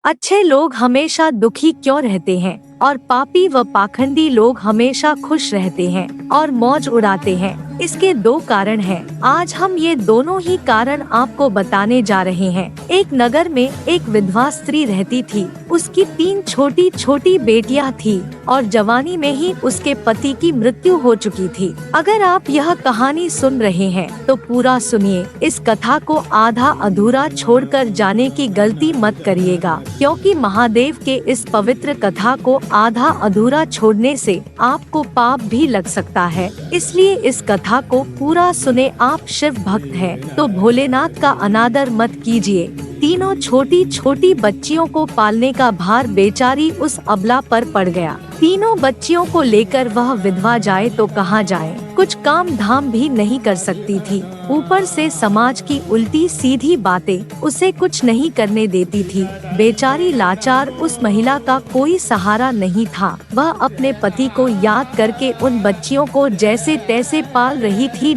अच्छे लोग हमेशा दुखी क्यों रहते हैं और पापी व पाखंडी लोग हमेशा खुश रहते हैं और मौज उड़ाते हैं? इसके दो कारण हैं। आज हम ये दोनों ही कारण आपको बताने जा रहे हैं। एक नगर में एक विधवा स्त्री रहती थी। उसकी 3 छोटी छोटी बेटियां थी और जवानी में ही उसके पति की मृत्यु हो चुकी थी। अगर आप यह कहानी सुन रहे हैं तो पूरा सुनिए। इस कथा को आधा अधूरा छोड़कर जाने की गलती मत करिएगा, क्योंकि महादेव के इस पवित्र कथा को आधा अधूरा छोड़ने से आपको पाप भी लग सकता है। इसलिए इस कथा को पूरा सुने। आप शिव भक्त हैं तो भोलेनाथ का अनादर मत कीजिए। तीनों छोटी छोटी बच्चियों को पालने का भार बेचारी उस अबला पर पड़ गया। तीनों बच्चियों को लेकर वह विधवा जाए तो कहाँ जाए, कुछ काम धाम भी नहीं कर सकती थी। ऊपर से समाज की उल्टी सीधी बातें उसे कुछ नहीं करने देती थी। बेचारी लाचार उस महिला का कोई सहारा नहीं था। वह अपने पति को याद करके उन बच्चियों को जैसे तैसे पाल रही थी।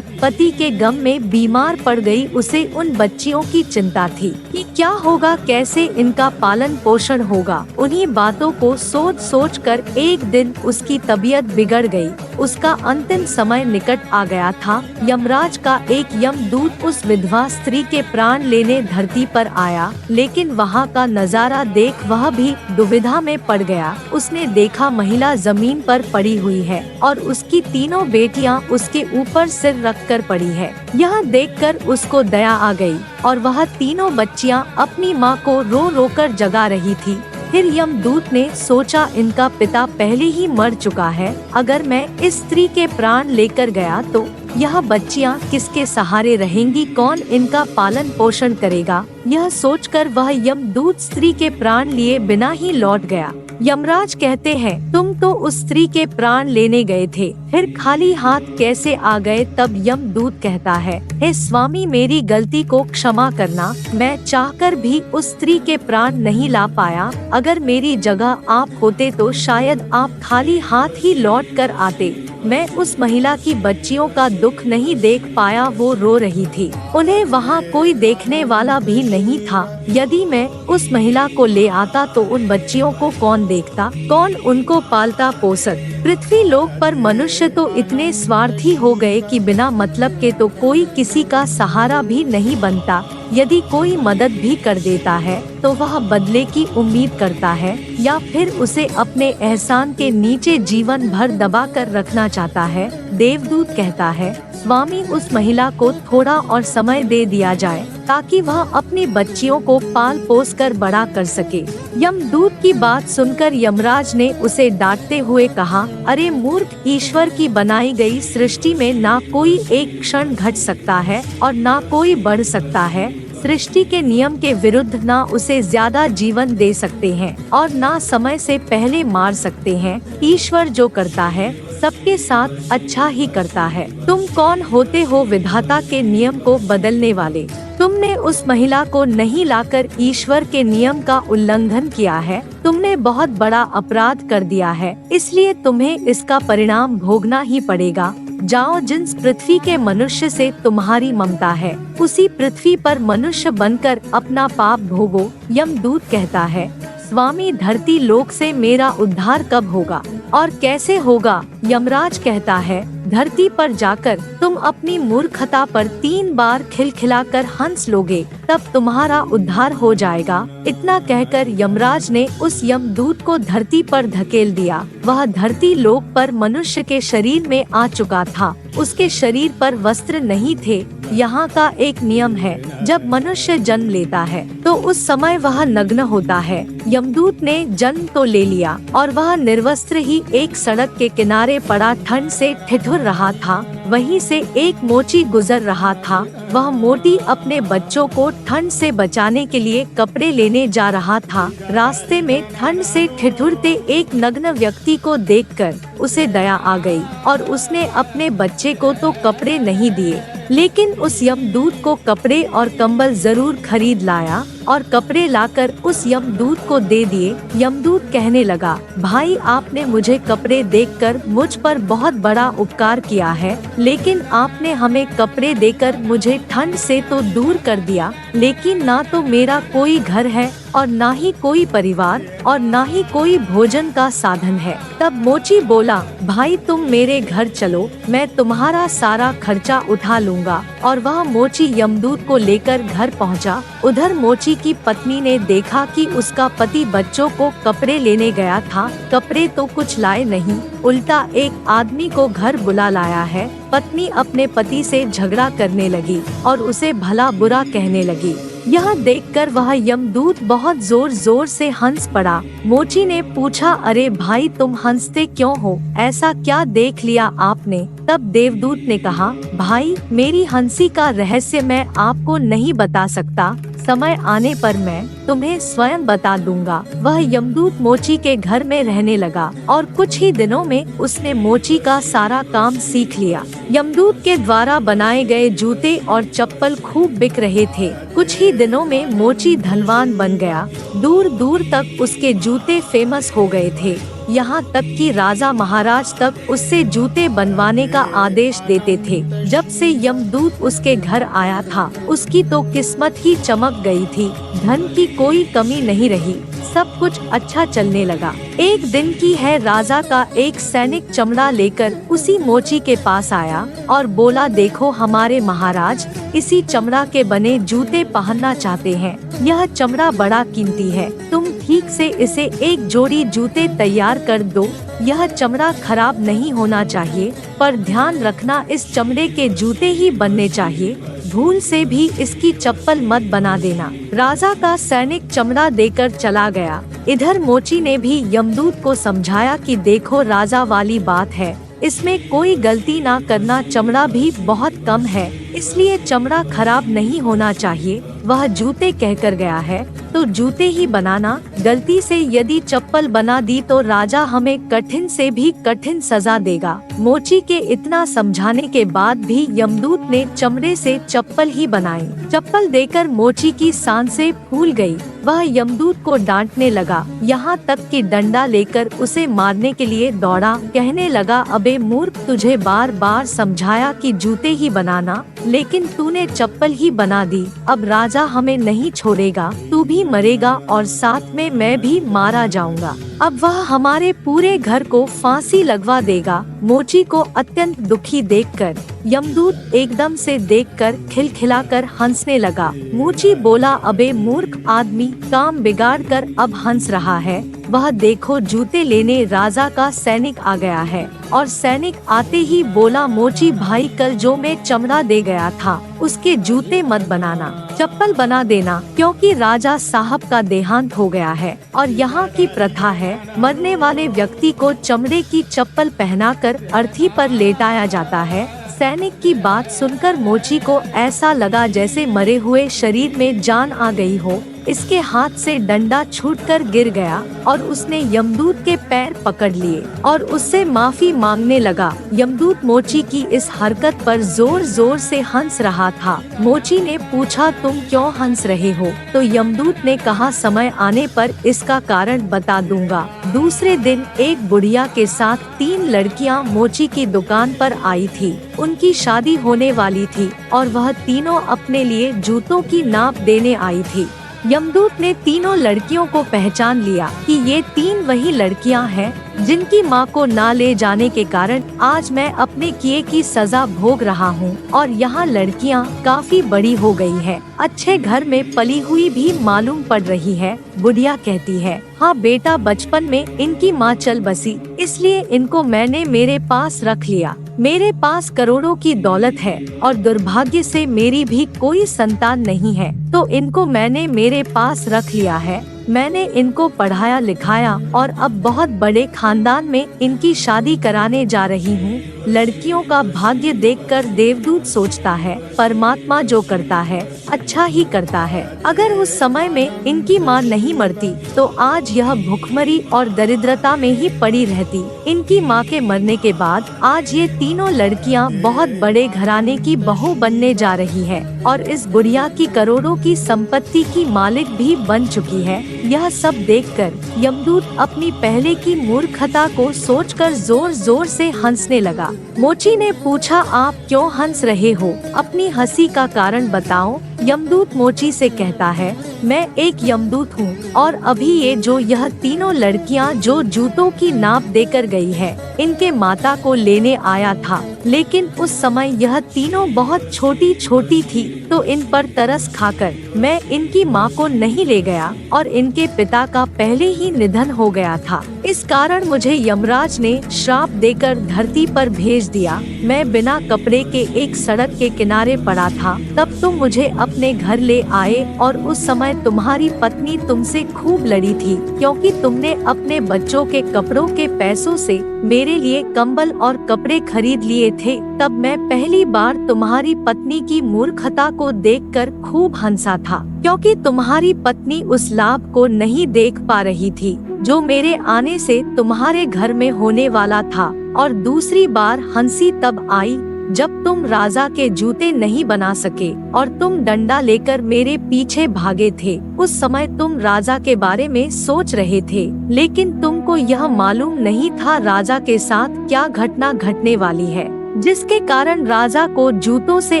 पति के गम में बीमार पड़ गई। उसे उन बच्चियों की चिंता थी कि क्या होगा, कैसे इनका पालन पोषण होगा। उन्हीं बातों को सोच सोच कर एक दिन उसकी तबीयत बिगड़ गई। उसका अंतिम समय निकट आ गया था। यमराज का एक यमदूत उस विधवा स्त्री के प्राण लेने धरती पर आया, लेकिन वहाँ का नजारा देख वह भी दुविधा में पड़ गया। उसने देखा महिला जमीन पर पड़ी हुई है और उसकी तीनों बेटियां उसके ऊपर सिर रखकर पड़ी है। यह देखकर उसको दया आ गई और वह तीनों बच्चियां अपनी माँ को रो रो कर जगा रही थी। फिर यमदूत ने सोचा, इनका पिता पहले ही मर चुका है। अगर मैं इस स्त्री के प्राण लेकर गया तो यह बच्चियां किसके सहारे रहेंगी, कौन इनका पालन पोषण करेगा? यह सोचकर वह यमदूत स्त्री के प्राण लिए बिना ही लौट गया। यमराज कहते हैं, तुम तो उस स्त्री के प्राण लेने गए थे, फिर खाली हाथ कैसे आ गए? तब यमदूत कहता है, हे स्वामी, मेरी गलती को क्षमा करना। मैं चाहकर भी उस स्त्री के प्राण नहीं ला पाया। अगर मेरी जगह आप होते तो शायद आप खाली हाथ ही लौट कर आते। मैं उस महिला की बच्चियों का दुख नहीं देख पाया। वो रो रही थी, उन्हें वहाँ कोई देखने वाला भी नहीं था। यदि मैं उस महिला को ले आता तो उन बच्चियों को कौन देखता, कौन उनको पालता पोसत? पृथ्वी लोक पर मनुष्य तो इतने स्वार्थी हो गए कि बिना मतलब के तो कोई किसी का सहारा भी नहीं बनता। यदि कोई मदद भी कर देता है तो वह बदले की उम्मीद करता है या फिर उसे अपने एहसान के नीचे जीवन भर दबा कर रखना चाहता है। देवदूत कहता है, स्वामी, उस महिला को थोड़ा और समय दे दिया जाए ताकि वह अपनी बच्चियों को पाल पोस कर बड़ा कर सके। यमदूत की बात सुनकर यमराज ने उसे डांटते हुए कहा, अरे मूर्ख, ईश्वर की बनाई गई सृष्टि में ना कोई एक क्षण घट सकता है और ना कोई बढ़ सकता है। सृष्टि के नियम के विरुद्ध ना उसे ज्यादा जीवन दे सकते हैं और ना समय से पहले मार सकते हैं। ईश्वर जो करता है सबके साथ अच्छा ही करता है। तुम कौन होते हो विधाता के नियम को बदलने वाले? तुमने उस महिला को नहीं लाकर ईश्वर के नियम का उल्लंघन किया है। तुमने बहुत बड़ा अपराध कर दिया है, इसलिए तुम्हें इसका परिणाम भोगना ही पड़ेगा। जाओ, जिस पृथ्वी के मनुष्य से तुम्हारी ममता है उसी पृथ्वी पर मनुष्य बनकर अपना पाप भोगो। यमदूत कहता है, स्वामी, धरती लोक से मेरा उद्धार कब होगा और कैसे होगा? यमराज कहता है, धरती पर जाकर तुम अपनी मूर्खता पर 3 बार खिलखिलाकर हंस लोगे, तब तुम्हारा उद्धार हो जाएगा। इतना कहकर यमराज ने उस यमदूत को धरती पर धकेल दिया। वह धरती लोक पर मनुष्य के शरीर में आ चुका था। उसके शरीर पर वस्त्र नहीं थे। यहाँ का एक नियम है, जब मनुष्य जन्म लेता है तो उस समय वह नग्न होता है। यमदूत ने जन्म तो ले लिया और वह निर्वस्त्र ही एक सड़क के किनारे पड़ा ठंड से ठिठुर रहा था। वहीं से एक मोची गुजर रहा था। वह मोटी अपने बच्चों को ठंड से बचाने के लिए कपड़े लेने जा रहा था। रास्ते में ठंड से ठिठुरते एक नग्न व्यक्ति को देखकर उसे दया आ गई और उसने अपने बच्चे को तो कपड़े नहीं दिए, लेकिन उस यमदूत को कपड़े और कंबल जरूर खरीद लाया और कपड़े लाकर उस यमदूत को दे दिए। यमदूत कहने लगा, भाई, आपने मुझे कपड़े देकर मुझ पर बहुत बड़ा उपकार किया है, लेकिन आपने हमें कपड़े देकर मुझे ठंड से तो दूर कर दिया, लेकिन ना तो मेरा कोई घर है और ना ही कोई परिवार और ना ही कोई भोजन का साधन है। तब मोची बोला, भाई तुम मेरे घर चलो, मैं तुम्हारा सारा खर्चा उठा लूँगा। और वह मोची यमदूत को लेकर घर पहुँचा। उधर मोची की पत्नी ने देखा कि उसका पति बच्चों को कपड़े लेने गया था। कपड़े तो कुछ लाए नहीं, उल्टा एक आदमी को घर बुला लाया है। पत्नी अपने पति से झगड़ा करने लगी और उसे भला बुरा कहने लगी। यह देखकर वह यमदूत बहुत जोर जोर से हंस पड़ा। मोची ने पूछा, अरे भाई तुम हंसते क्यों हो, ऐसा क्या देख लिया आपने? तब देवदूत ने कहा, भाई मेरी हंसी का रहस्य मैं आपको नहीं बता सकता, समय आने पर मैं तुम्हें स्वयं बता दूंगा। वह यमदूत मोची के घर में रहने लगा और कुछ ही दिनों में उसने मोची का सारा काम सीख लिया। यमदूत के द्वारा बनाए गए जूते और चप्पल खूब बिक रहे थे। कुछ ही दिनों में मोची धनवान बन गया। दूर दूर तक उसके जूते फेमस हो गए थे। यहाँ तक कि राजा महाराज तक उससे जूते बनवाने का आदेश देते थे। जब से यमदूत उसके घर आया था, उसकी तो किस्मत ही चमक गई थी। धन की कोई कमी नहीं रही, सब कुछ अच्छा चलने लगा। एक दिन की है, राजा का एक सैनिक चमड़ा लेकर उसी मोची के पास आया और बोला, देखो हमारे महाराज इसी चमड़ा के बने जूते पहनना चाहते हैं। यह चमड़ा बड़ा कीमती है, तुम ठीक से इसे एक जोड़ी जूते तैयार कर दो। यह चमड़ा खराब नहीं होना चाहिए, पर ध्यान रखना इस चमड़े के जूते ही बनने चाहिए। भूल से भी इसकी चप्पल मत बना देना। राजा का सैनिक चमड़ा देकर चला गया। इधर मोची ने भी यमदूत को समझाया कि देखो राजा वाली बात है, इसमें कोई गलती ना करना, चमड़ा भी बहुत कम है, इसलिए चमड़ा खराब नहीं होना चाहिए। वह जूते कहकर गया है तो जूते ही बनाना। गलती से यदि चप्पल बना दी तो राजा हमें कठिन से भी कठिन सजा देगा। मोची के इतना समझाने के बाद भी यमदूत ने चमड़े से चप्पल ही बनाई। चप्पल देकर मोची की सांसें फूल गई। वह यमदूत को डांटने लगा, यहाँ तक कि डंडा लेकर उसे मारने के लिए दौड़ा। कहने लगा, अबे मूर्ख, तुझे बार बार समझाया कि जूते ही बनाना, लेकिन तूने चप्पल ही बना दी। अब राजा हमें नहीं छोड़ेगा, तू भी मरेगा और साथ में मैं भी मारा जाऊंगा। अब वह हमारे पूरे घर को फांसी लगवा देगा। मोची को अत्यंत दुखी देखकर यमदूत एकदम से देखकर खिलखिलाकर हंसने लगा। मोची बोला, अबे मूर्ख आदमी, काम बिगाड़ कर अब हंस रहा है। वह देखो जूते लेने राजा का सैनिक आ गया है। और सैनिक आते ही बोला, मोची भाई कल जो मैं चमड़ा दे गया था उसके जूते मत बनाना, चप्पल बना देना, क्योंकि राजा साहब का देहांत हो गया है और यहाँ की प्रथा है, मरने वाले व्यक्ति को चमड़े की चप्पल पहनाकर अर्थी पर लेटाया जाता है। सैनिक की बात सुनकर मोची को ऐसा लगा जैसे मरे हुए शरीर में जान आ गई हो। इसके हाथ से डंडा छूटकर गिर गया और उसने यमदूत के पैर पकड़ लिए और उससे माफी मांगने लगा। यमदूत मोची की इस हरकत पर जोर जोर से हंस रहा था। मोची ने पूछा, तुम क्यों हंस रहे हो? तो यमदूत ने कहा, समय आने पर इसका कारण बता दूंगा। दूसरे दिन एक बुढ़िया के साथ 3 लड़कियां मोची की दुकान पर आई थी। उनकी शादी होने वाली थी और वह तीनों अपने लिए जूतों की नाप देने आई थी। यमदूत ने तीनों लड़कियों को पहचान लिया कि ये 3 वही लड़कियां हैं जिनकी मां को ना ले जाने के कारण आज मैं अपने किए की सजा भोग रहा हूं। और यहाँ लड़कियां काफी बड़ी हो गई है, अच्छे घर में पली हुई भी मालूम पड़ रही है। बुढ़िया कहती है, हाँ बेटा, बचपन में इनकी माँ चल बसी, इसलिए इनको मैंने मेरे पास रख लिया। मेरे पास करोड़ों की दौलत है और दुर्भाग्य से मेरी भी कोई संतान नहीं है, तो इनको मैंने मेरे पास रख लिया है। मैंने इनको पढ़ाया लिखाया और अब बहुत बड़े खानदान में इनकी शादी कराने जा रही हूँ। लड़कियों का भाग्य देखकर देवदूत सोचता है, परमात्मा जो करता है अच्छा ही करता है। अगर उस समय में इनकी माँ नहीं मरती तो आज यह भुखमरी और दरिद्रता में ही पड़ी रहती। इनकी माँ के मरने के बाद आज ये तीनों लड़कियाँ बहुत बड़े घराने की बहू बनने जा रही है और इस बुढ़िया की करोड़ों की संपत्ति की मालिक भी बन चुकी है। यह सब देखकर यमदूत अपनी पहले की मूर्खता को सोचकर जोर जोर से हंसने लगा। मोची ने पूछा, आप क्यों हंस रहे हो? अपनी हंसी का कारण बताओ। यमदूत मोची से कहता है, मैं एक यमदूत हूँ और अभी ये जो यह तीनों लड़कियाँ जो जूतों की नाप देकर गई है, इनके माता को लेने आया था। लेकिन उस समय यह तीनों बहुत छोटी छोटी थी, तो इन पर तरस खाकर मैं इनकी माँ को नहीं ले गया और इनके पिता का पहले ही निधन हो गया था। इस कारण मुझे यमराज ने श्राप देकर धरती पर भेज दिया। मैं बिना कपड़े के एक सड़क के किनारे पड़ा था, तब तुम मुझे अपने घर ले आए और उस समय तुम्हारी पत्नी तुमसे खूब लड़ी थी, क्योंकि तुमने अपने बच्चों के कपड़ों के पैसों से मेरे लिए कंबल और कपड़े खरीद लिए थे। तब मैं पहली बार तुम्हारी पत्नी की मूर्खता को देखकर खूब हंसा था, क्योंकि तुम्हारी पत्नी उस लाभ को नहीं देख पा रही थी जो मेरे आने से तुम्हारे घर में होने वाला था। और दूसरी बार हंसी तब आई जब तुम राजा के जूते नहीं बना सके और तुम डंडा लेकर मेरे पीछे भागे थे। उस समय तुम राजा के बारे में सोच रहे थे, लेकिन तुमको यह मालूम नहीं था राजा के साथ क्या घटना घटने वाली है, जिसके कारण राजा को जूतों से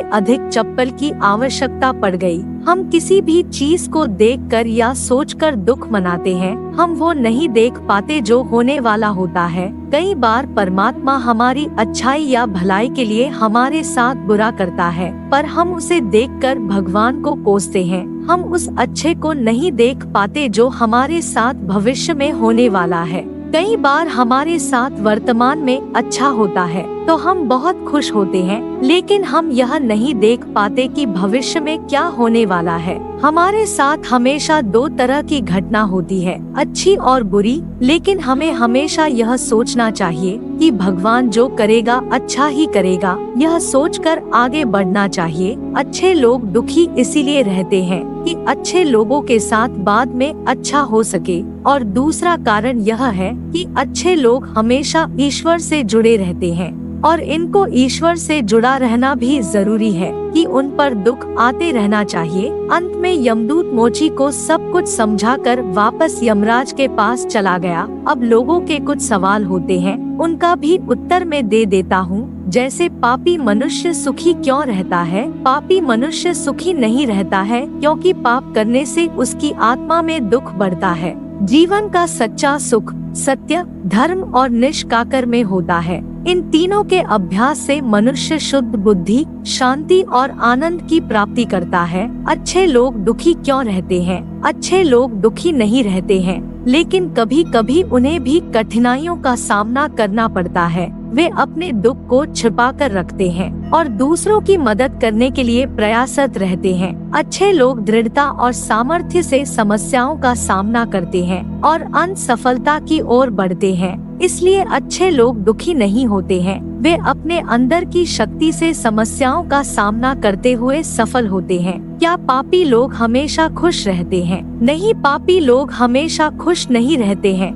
अधिक चप्पल की आवश्यकता पड़ गई। हम किसी भी चीज को देखकर या सोचकर दुख मनाते हैं, हम वो नहीं देख पाते जो होने वाला होता है। कई बार परमात्मा हमारी अच्छाई या भलाई के लिए हमारे साथ बुरा करता है, पर हम उसे देखकर भगवान को कोसते हैं। हम उस अच्छे को नहीं देख पाते जो हमारे साथ भविष्य में होने वाला है। कई बार हमारे साथ वर्तमान में अच्छा होता है तो हम बहुत खुश होते हैं, लेकिन हम यह नहीं देख पाते कि भविष्य में क्या होने वाला है। हमारे साथ हमेशा दो तरह की घटना होती है, अच्छी और बुरी, लेकिन हमें हमेशा यह सोचना चाहिए कि भगवान जो करेगा अच्छा ही करेगा। यह सोचकर आगे बढ़ना चाहिए। अच्छे लोग दुखी इसीलिए रहते हैं कि अच्छे लोगों के साथ बाद में अच्छा हो सके, और दूसरा कारण यह है कि अच्छे लोग हमेशा ईश्वर से जुड़े रहते हैं और इनको ईश्वर से जुड़ा रहना भी जरूरी है कि उन पर दुख आते रहना चाहिए। अंत में यमदूत मोची को सब कुछ समझाकर वापस यमराज के पास चला गया। अब लोगों के कुछ सवाल होते हैं, उनका भी उत्तर मैं दे देता हूँ। जैसे पापी मनुष्य सुखी क्यों रहता है? पापी मनुष्य सुखी नहीं रहता है क्योंकि पाप करने से उसकी आत्मा में दुख बढ़ता है। जीवन का सच्चा सुख सत्य, धर्म और निष्काकर में होता है। इन तीनों के अभ्यास से मनुष्य शुद्ध बुद्धि, शांति और आनंद की प्राप्ति करता है। अच्छे लोग दुखी क्यों रहते हैं? अच्छे लोग दुखी नहीं रहते हैं, लेकिन कभी कभी उन्हें भी कठिनाइयों का सामना करना पड़ता है। वे अपने दुख को छिपा कर रखते हैं और दूसरों की मदद करने के लिए प्रयासरत रहते हैं। अच्छे लोग दृढ़ता और सामर्थ्य से समस्याओं का सामना करते हैं और अंत सफलता की ओर बढ़ते हैं। इसलिए अच्छे लोग दुखी नहीं होते हैं, वे अपने अंदर की शक्ति से समस्याओं का सामना करते हुए सफल होते हैं। क्या पापी लोग हमेशा खुश रहते हैं? नहीं, पापी लोग हमेशा खुश नहीं रहते हैं।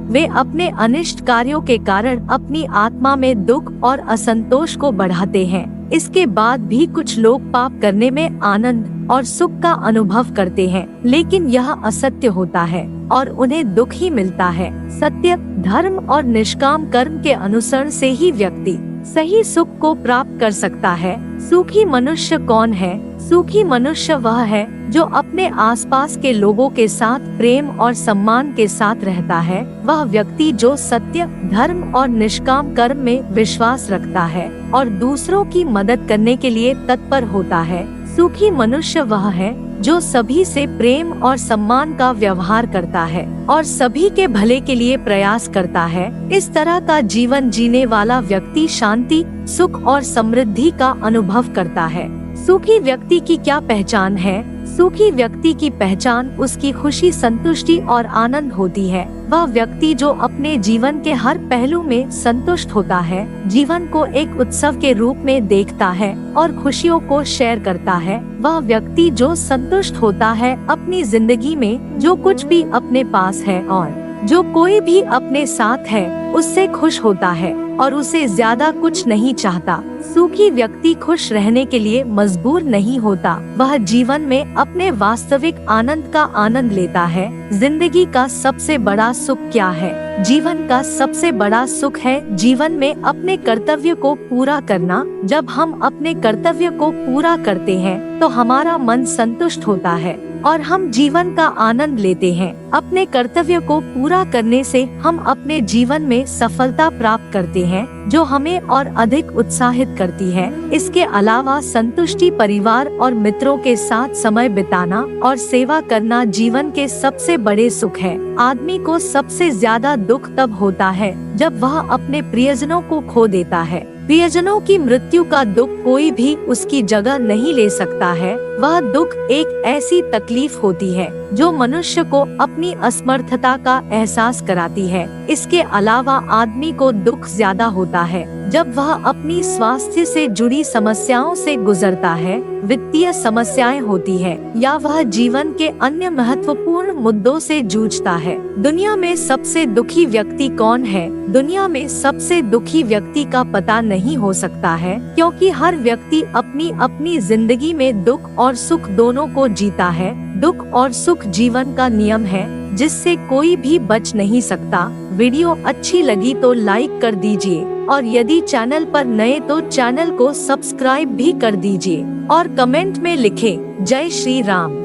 वे अपने अनिष्ट कार्यों के कारण अपनी आत्मा में दुख और असंतोष को बढ़ाते हैं। इसके बाद भी कुछ लोग पाप करने में आनंद और सुख का अनुभव करते हैं, लेकिन यह असत्य होता है और उन्हें दुख ही मिलता है। सत्य, धर्म और निष्काम कर्म के अनुसरण से ही व्यक्ति सही सुख को प्राप्त कर सकता है। सुखी मनुष्य कौन है? सुखी मनुष्य वह है जो अपने आसपास के लोगों के साथ प्रेम और सम्मान के साथ रहता है। वह व्यक्ति जो सत्य, धर्म और निष्काम कर्म में विश्वास रखता है और दूसरों की मदद करने के लिए तत्पर होता है। सुखी मनुष्य वह है जो सभी से प्रेम और सम्मान का व्यवहार करता है और सभी के भले के लिए प्रयास करता है। इस तरह का जीवन जीने वाला व्यक्ति शांति, सुख और समृद्धि का अनुभव करता है। सुखी व्यक्ति की क्या पहचान है? सुखी व्यक्ति की पहचान उसकी खुशी, संतुष्टि और आनंद होती है। वह व्यक्ति जो अपने जीवन के हर पहलू में संतुष्ट होता है, जीवन को एक उत्सव के रूप में देखता है और खुशियों को शेयर करता है। वह व्यक्ति जो संतुष्ट होता है अपनी जिंदगी में जो कुछ भी अपने पास है और जो कोई भी अपने साथ है उससे खुश होता है और उसे ज्यादा कुछ नहीं चाहता। सुखी व्यक्ति खुश रहने के लिए मजबूर नहीं होता, वह जीवन में अपने वास्तविक आनंद का आनंद लेता है। जिंदगी का सबसे बड़ा सुख क्या है? जीवन का सबसे बड़ा सुख है जीवन में अपने कर्तव्य को पूरा करना। जब हम अपने कर्तव्य को पूरा करते हैं तो हमारा मन संतुष्ट होता है और हम जीवन का आनंद लेते हैं। अपने कर्तव्य को पूरा करने से हम अपने जीवन में सफलता प्राप्त करते हैं जो हमें और अधिक उत्साहित करती है। इसके अलावा संतुष्टि, परिवार और मित्रों के साथ समय बिताना और सेवा करना जीवन के सबसे बड़े सुख है। आदमी को सबसे ज्यादा दुख तब होता है जब वह अपने प्रियजनों को खो देता है। प्रियजनों की मृत्यु का दुख कोई भी उसकी जगह नहीं ले सकता है। वह दुख एक ऐसी तकलीफ होती है जो मनुष्य को अपनी असमर्थता का एहसास कराती है। इसके अलावा आदमी को दुख ज्यादा होता है जब वह अपनी स्वास्थ्य से जुड़ी समस्याओं से गुजरता है, वित्तीय समस्याएं होती है या वह जीवन के अन्य महत्वपूर्ण मुद्दों से जूझता है। दुनिया में सबसे दुखी व्यक्ति कौन है? दुनिया में सबसे दुखी व्यक्ति का पता नहीं हो सकता है, क्योंकि हर व्यक्ति अपनी अपनी जिंदगी में दुख और सुख दोनों को जीता है। दुख और सुख जीवन का नियम है जिससे कोई भी बच नहीं सकता। वीडियो अच्छी लगी तो लाइक कर दीजिए और यदि चैनल पर नए तो चैनल को सब्सक्राइब भी कर दीजिए और कमेंट में लिखें जय श्री राम।